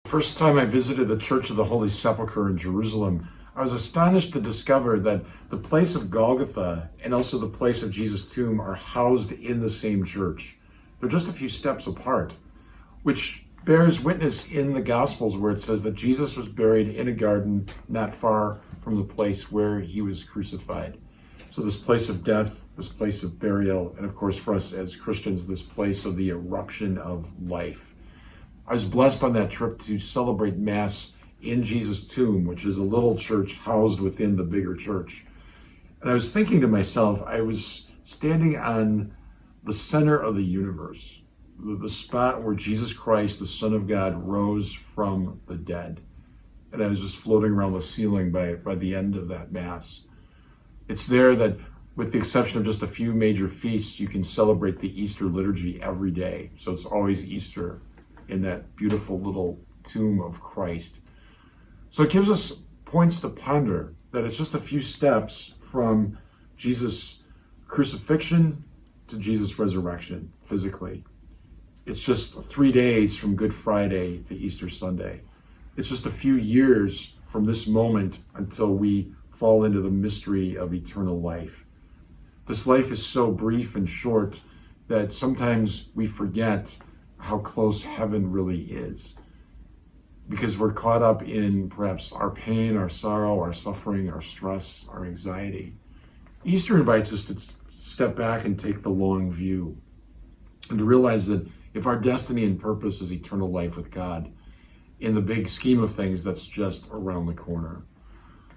First time I visited the Church of the Holy Sepulchre in Jerusalem, I was astonished to discover that the place of Golgotha and also the place of Jesus' tomb are housed in the same church. They're just a few steps apart, which bears witness in the Gospels where it says that Jesus was buried in a garden not far from the place where he was crucified. So this place of death, this place of burial, and of course for us as Christians, this place of the eruption of life. I was blessed on that trip to celebrate Mass in Jesus' tomb, which is a little church housed within the bigger church. And I was thinking to myself, I was standing on the center of the universe, the spot where Jesus Christ, the Son of God, rose from the dead. And I was just floating around the ceiling by the end of that Mass. It's there that, with the exception of just a few major feasts, you can celebrate the Easter liturgy every day. So it's always Easter in that beautiful little tomb of Christ. So it gives us points to ponder that it's just a few steps from Jesus' crucifixion to Jesus' resurrection physically. It's just 3 days from Good Friday to Easter Sunday. It's just a few years from this moment until we fall into the mystery of eternal life. This life is so brief and short that sometimes we forget how close heaven really is, because we're caught up in perhaps our pain, our sorrow, our suffering, our stress, our anxiety. Easter invites us to step back and take the long view and to realize that if our destiny and purpose is eternal life with God, in the big scheme of things, that's just around the corner.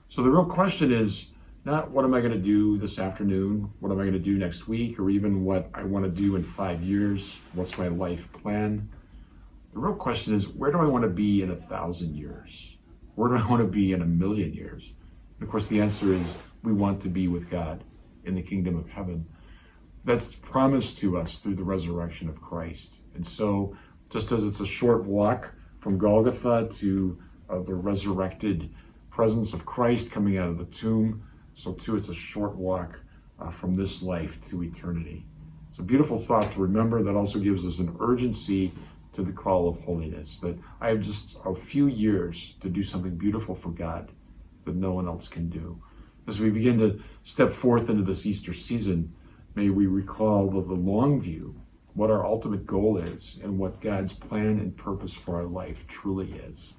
So the real question is not what am I going to do this afternoon, what am I going to do next week, or even what I want to do in 5 years, what's my life plan. The real question is, where do I want to be in 1,000 years? Where do I want to be in 1,000,000 years? And of course, the answer is we want to be with God in the kingdom of heaven. That's promised to us through the resurrection of Christ. And so just as it's a short walk from Golgotha to the resurrected presence of Christ coming out of the tomb, so too it's a short walk from this life to eternity. It's a beautiful thought to remember that also gives us an urgency to the call of holiness, that I have just a few years to do something beautiful for God that no one else can do. As we begin to step forth into this Easter season, may we recall the long view, what our ultimate goal is, and what God's plan and purpose for our life truly is.